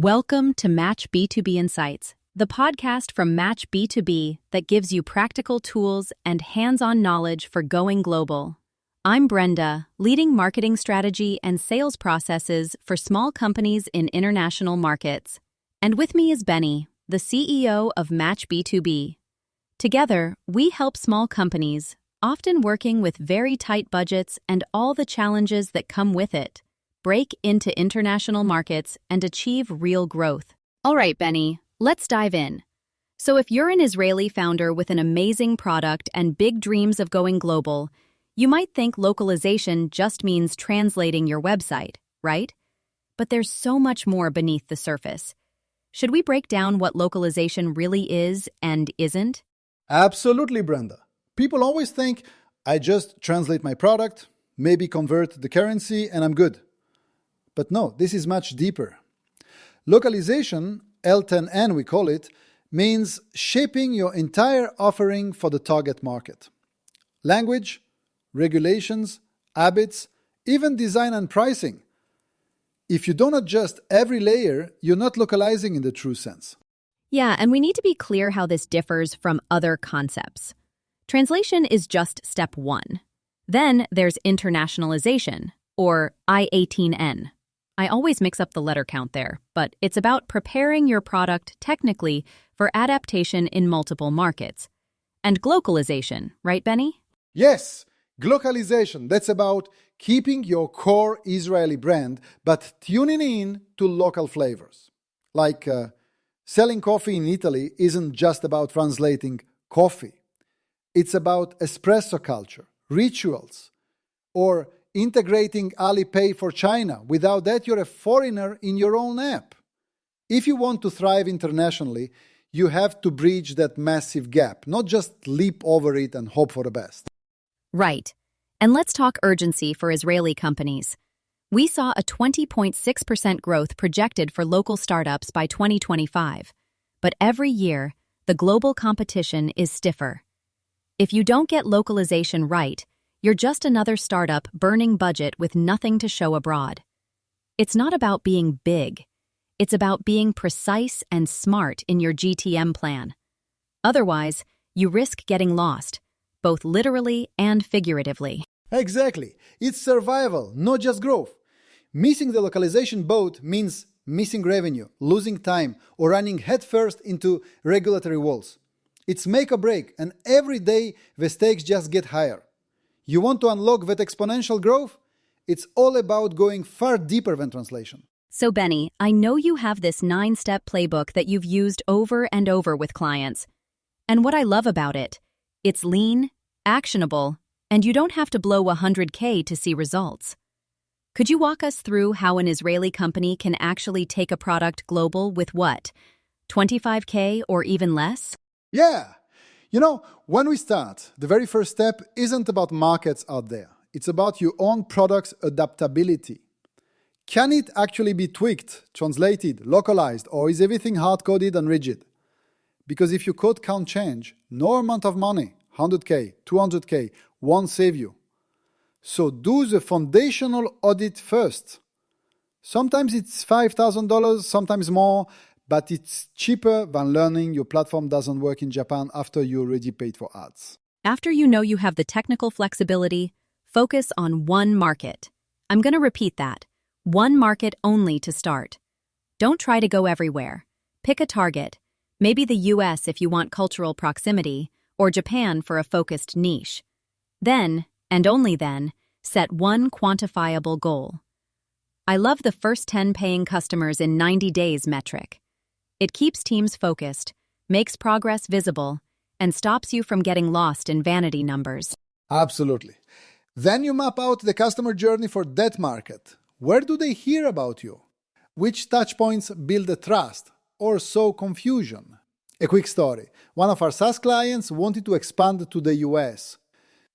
Welcome to MatchB2B Insights, the podcast from MatchB2B that gives you practical tools and hands-on knowledge for going global. I'm Brenda, leading marketing strategy and sales processes for small companies in international markets. And with me is Benny, the CEO of MatchB2B. Together, we help small companies, often working with very tight budgets and all the challenges that come with it, break into international markets and achieve real growth. All right, Benny, let's dive in. So if you're an Israeli founder with an amazing product and big dreams of going global, you might think localization just means translating your website, right? But there's so much more beneath the surface. Should we break down what localization really is and isn't? Absolutely, Brenda. People always think, I just translate my product, maybe convert the currency, and I'm good. But no, this is much deeper. Localization, L10N we call it, means shaping your entire offering for the target market. Language, regulations, habits, even design and pricing. If you don't adjust every layer, you're not localizing in the true sense. Yeah, and we need to be clear how this differs from other concepts. Translation is just step one. Then there's internationalization, or I18N. I always mix up the letter count there, but it's about preparing your product technically for adaptation in multiple markets. And globalization, right, Benny? Yes, globalization. That's about keeping your core Israeli brand, but tuning in to local flavors. Like selling coffee in Italy isn't just about translating coffee. It's about espresso culture, rituals, or integrating Alipay for China. Without that, you're a foreigner in your own app. If you want to thrive internationally, you have to bridge that massive gap, not just leap over it and hope for the best. Right. And let's talk urgency for Israeli companies. We saw a 20.6% growth projected for local startups by 2025. But every year, the global competition is stiffer. If you don't get localization right, you're just another startup burning budget with nothing to show abroad. It's not about being big. It's about being precise and smart in your GTM plan. Otherwise, you risk getting lost, both literally and figuratively. Exactly. It's survival, not just growth. Missing the localization boat means missing revenue, losing time, or running headfirst into regulatory walls. It's make or break, and every day the stakes just get higher. You want to unlock that exponential growth? It's all about going far deeper than translation. So, Benny, I know you have this 9-step playbook that you've used over and over with clients. And what I love about it, it's lean, actionable, and you don't have to blow $100K to see results. Could you walk us through how an Israeli company can actually take a product global with what? $25K or even less? Yeah. When we start, the very first step isn't about markets out there. It's about your own product's adaptability. Can it actually be tweaked, translated, localized, or is everything hard-coded and rigid? Because if your code can't change, no amount of money, 100K, 200K, won't save you. So do the foundational audit first. Sometimes it's $5,000, sometimes more, but it's cheaper than learning your platform doesn't work in Japan after you already paid for ads. After you know you have the technical flexibility, focus on one market. I'm going to repeat that. One market only to start. Don't try to go everywhere. Pick a target. Maybe the US if you want cultural proximity, or Japan for a focused niche. Then, and only then, set one quantifiable goal. I love the first 10 paying customers in 90 days metric. It keeps teams focused, makes progress visible, and stops you from getting lost in vanity numbers. Absolutely. Then you map out the customer journey for that market. Where do they hear about you? Which touchpoints build the trust or sow confusion? A quick story. One of our SaaS clients wanted to expand to the US.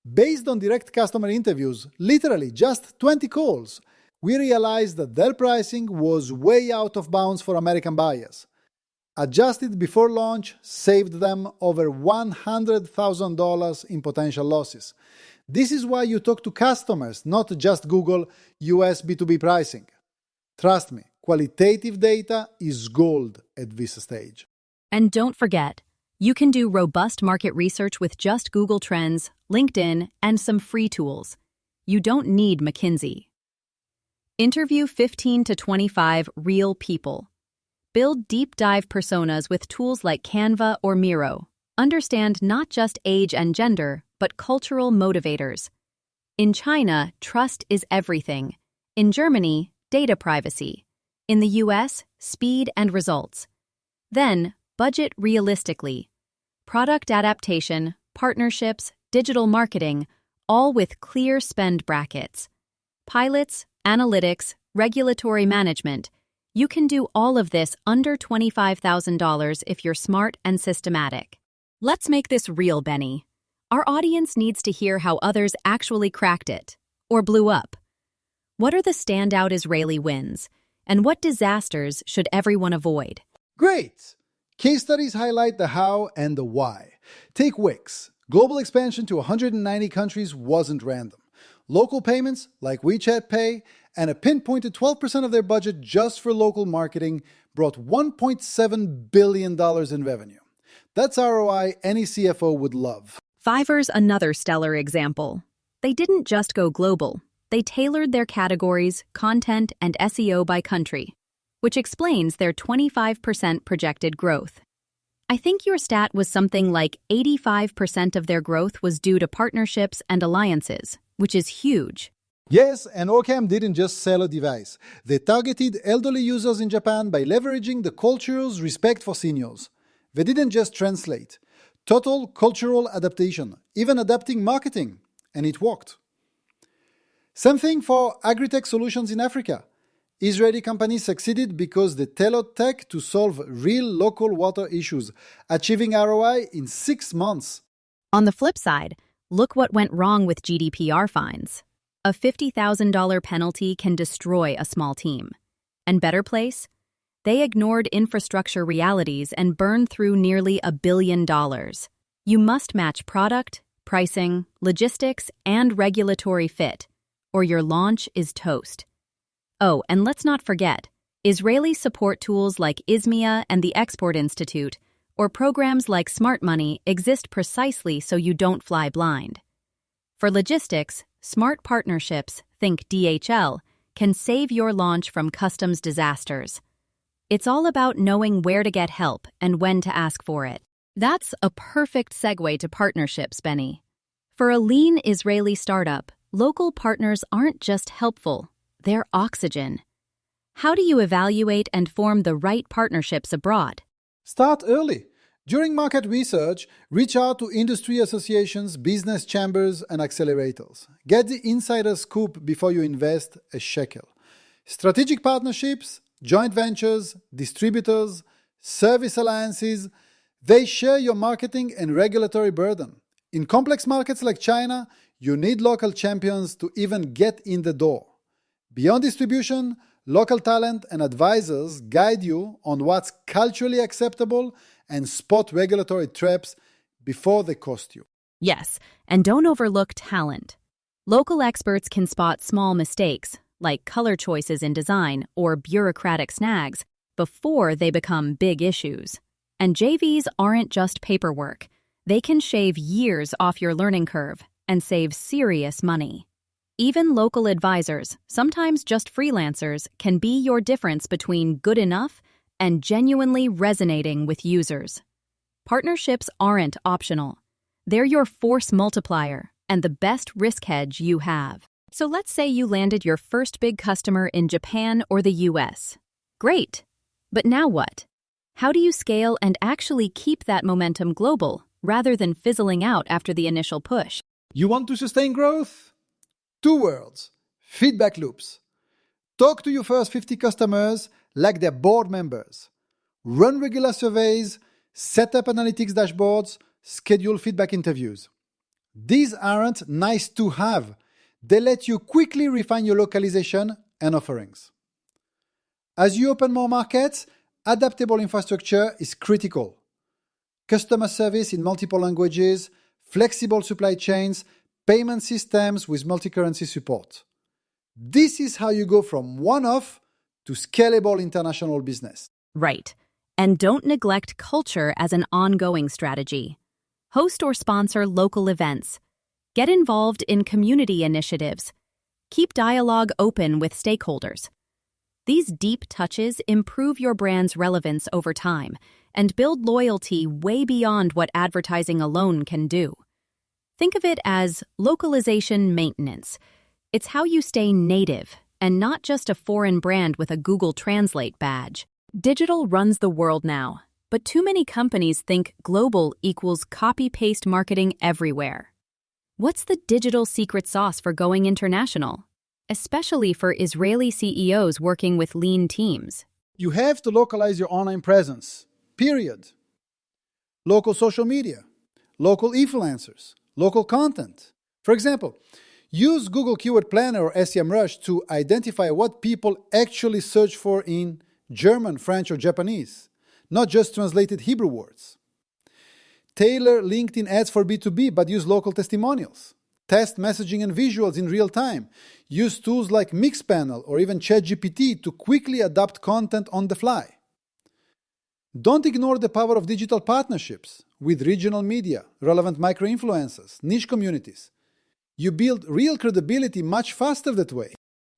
Based on direct customer interviews, literally just 20 calls, we realized that their pricing was way out of bounds for American buyers. Adjusted before launch saved them over $100,000 in potential losses. This is why you talk to customers, not just Google US B2B pricing. Trust me, qualitative data is gold at this stage. And don't forget, you can do robust market research with just Google Trends, LinkedIn, and some free tools. You don't need McKinsey. Interview 15 to 25 real people. Build deep dive personas with tools like Canva or Miro. Understand not just age and gender, but cultural motivators. In China, trust is everything. In Germany, data privacy. In the US, speed and results. Then, budget realistically. Product adaptation, partnerships, digital marketing, all with clear spend brackets. Pilots, analytics, regulatory management. You can do all of this under $25,000 if you're smart and systematic. Let's make this real, Benny. Our audience needs to hear how others actually cracked it, or blew up. What are the standout Israeli wins, and what disasters should everyone avoid? Great! Case studies highlight the how and the why. Take Wix. Global expansion to 190 countries wasn't random. Local payments, like WeChat Pay, and a pinpointed 12% of their budget just for local marketing brought $1.7 billion in revenue. That's ROI any CFO would love. Fiverr's another stellar example. They didn't just go global. They tailored their categories, content, and SEO by country, which explains their 25% projected growth. I think your stat was something like 85% of their growth was due to partnerships and alliances, which is huge. Yes, and OrCam didn't just sell a device. They targeted elderly users in Japan by leveraging the culture's respect for seniors. They didn't just translate. Total cultural adaptation, even adapting marketing, and it worked. Same thing for agri-tech solutions in Africa. Israeli companies succeeded because they tailored tech to solve real local water issues, achieving ROI in 6 months. On the flip side, look what went wrong with GDPR fines. A $50,000 penalty can destroy a small team. And Better Place? They ignored infrastructure realities and burned through nearly $1 billion. You must match product, pricing, logistics, and regulatory fit, or your launch is toast. Oh, and let's not forget, Israeli support tools like ISMIA and the Export Institute, or programs like Smart Money exist precisely so you don't fly blind. For logistics, smart partnerships, think DHL, can save your launch from customs disasters. It's all about knowing where to get help and when to ask for it. That's a perfect segue to partnerships, Benny. For a lean Israeli startup, local partners aren't just helpful, they're oxygen. How do you evaluate and form the right partnerships abroad? Start early. During market research, reach out to industry associations, business chambers, and accelerators. Get the insider scoop before you invest a shekel. Strategic partnerships, joint ventures, distributors, service alliances, they share your marketing and regulatory burden. In complex markets like China, you need local champions to even get in the door. Beyond distribution, local talent and advisors guide you on what's culturally acceptable and spot regulatory traps before they cost you. Yes, and don't overlook talent. Local experts can spot small mistakes, like color choices in design or bureaucratic snags, before they become big issues. And JVs aren't just paperwork. They can shave years off your learning curve and save serious money. Even local advisors, sometimes just freelancers, can be your difference between good enough and genuinely resonating with users. Partnerships aren't optional. They're your force multiplier and the best risk hedge you have. So let's say you landed your first big customer in Japan or the US. Great! But now what? How do you scale and actually keep that momentum global, rather than fizzling out after the initial push? You want to sustain growth? 2 words: feedback loops. Talk to your first 50 customers like they're board members. Run regular surveys, set up analytics dashboards, schedule feedback interviews. These aren't nice to have. They let you quickly refine your localization and offerings. As you open more markets, adaptable infrastructure is critical. Customer service in multiple languages, flexible supply chains, payment systems with multi-currency support. This is how you go from one-off to scalable international business. Right. And don't neglect culture as an ongoing strategy. Host or sponsor local events. Get involved in community initiatives. Keep dialogue open with stakeholders. These deep touches improve your brand's relevance over time and build loyalty way beyond what advertising alone can do. Think of it as localization maintenance. It's how you stay native and not just a foreign brand with a Google Translate badge. Digital runs the world now, but too many companies think global equals copy-paste marketing everywhere. What's the digital secret sauce for going international? Especially for Israeli CEOs working with lean teams. You have to localize your online presence, period. Local social media, local influencers, local content. For example, use Google Keyword Planner or SEMrush to identify what people actually search for in German, French, or Japanese, not just translated Hebrew words. Tailor LinkedIn ads for B2B, but use local testimonials. Test messaging and visuals in real time. Use tools like Mixpanel or even ChatGPT to quickly adapt content on the fly. Don't ignore the power of digital partnerships with regional media, relevant micro-influencers, niche communities. You build real credibility much faster that way.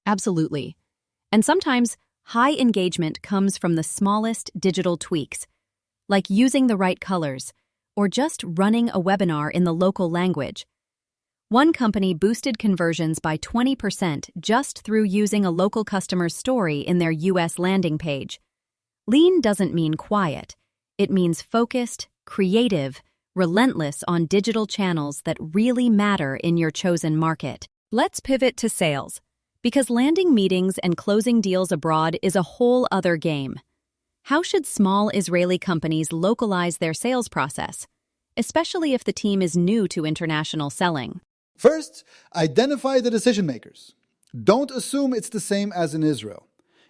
Absolutely. And sometimes high engagement comes from the smallest digital tweaks, like using the right colors or just running a webinar in the local language. One company boosted conversions by 20% just through using a local customer's story in their US landing page. Lean doesn't mean quiet. It means focused, creative, relentless on digital channels that really matter in your chosen market. Let's pivot to sales, because landing meetings and closing deals abroad is a whole other game. How should small Israeli companies localize their sales process, especially if the team is new to international selling? First, identify the decision makers. Don't assume it's the same as in Israel.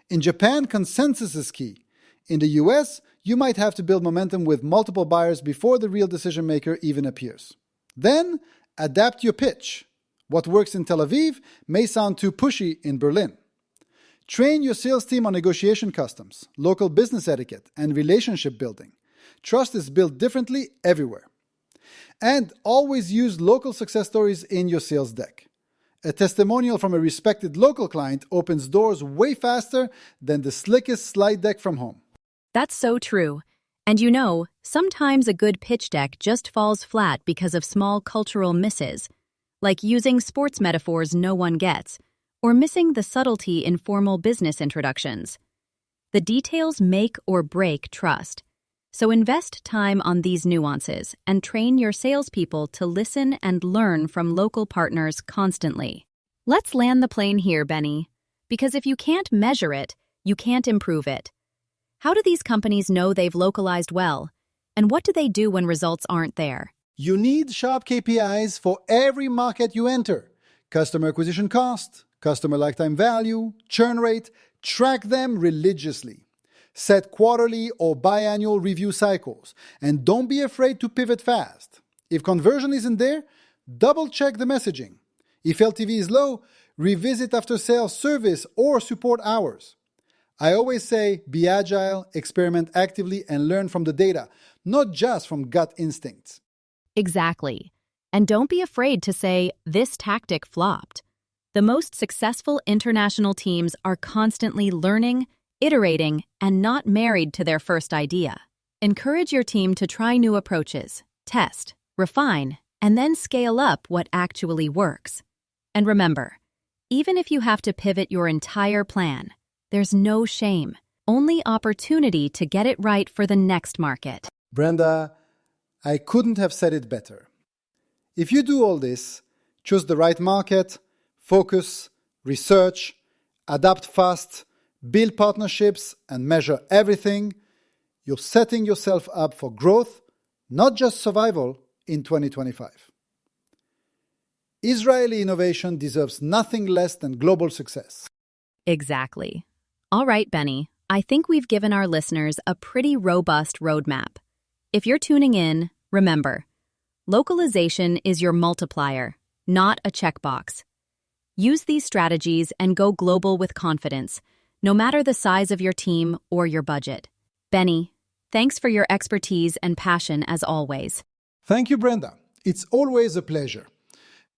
In Japan, consensus is key. In the US, you might have to build momentum with multiple buyers before the real decision maker even appears. Then, adapt your pitch. What works in Tel Aviv may sound too pushy in Berlin. Train your sales team on negotiation customs, local business etiquette, and relationship building. Trust is built differently everywhere. And always use local success stories in your sales deck. A testimonial from a respected local client opens doors way faster than the slickest slide deck from home. That's so true. And you know, sometimes a good pitch deck just falls flat because of small cultural misses, like using sports metaphors no one gets, or missing the subtlety in formal business introductions. The details make or break trust. So invest time on these nuances and train your salespeople to listen and learn from local partners constantly. Let's land the plane here, Benny, because if you can't measure it, you can't improve it. How do these companies know they've localized well? And what do they do when results aren't there? You need sharp KPIs for every market you enter. Customer acquisition cost, customer lifetime value, churn rate. Track them religiously. Set quarterly or biannual review cycles. And don't be afraid to pivot fast. If conversion isn't there, double-check the messaging. If LTV is low, revisit after-sales service or support hours. I always say, be agile, experiment actively, and learn from the data, not just from gut instincts. Exactly. And don't be afraid to say, this tactic flopped. The most successful international teams are constantly learning, iterating, and not married to their first idea. Encourage your team to try new approaches, test, refine, and then scale up what actually works. And remember, even if you have to pivot your entire plan, there's no shame, only opportunity to get it right for the next market. Brenda, I couldn't have said it better. If you do all this, choose the right market, focus, research, adapt fast, build partnerships, and measure everything, you're setting yourself up for growth, not just survival, in 2025. Israeli innovation deserves nothing less than global success. Exactly. All right, Benny, I think we've given our listeners a pretty robust roadmap. If you're tuning in, remember, localization is your multiplier, not a checkbox. Use these strategies and go global with confidence, no matter the size of your team or your budget. Benny, thanks for your expertise and passion as always. Thank you, Brenda. It's always a pleasure.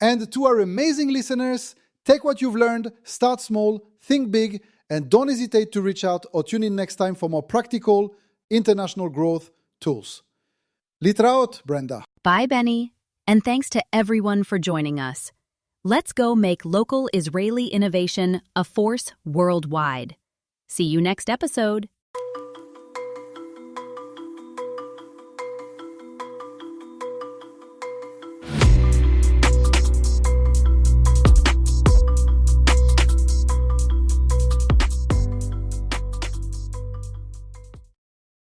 And to our amazing listeners, take what you've learned, start small, think big, and don't hesitate to reach out or tune in next time for more practical international growth tools. Litraot, Brenda. Bye, Benny. And thanks to everyone for joining us. Let's go make local Israeli innovation a force worldwide. See you next episode.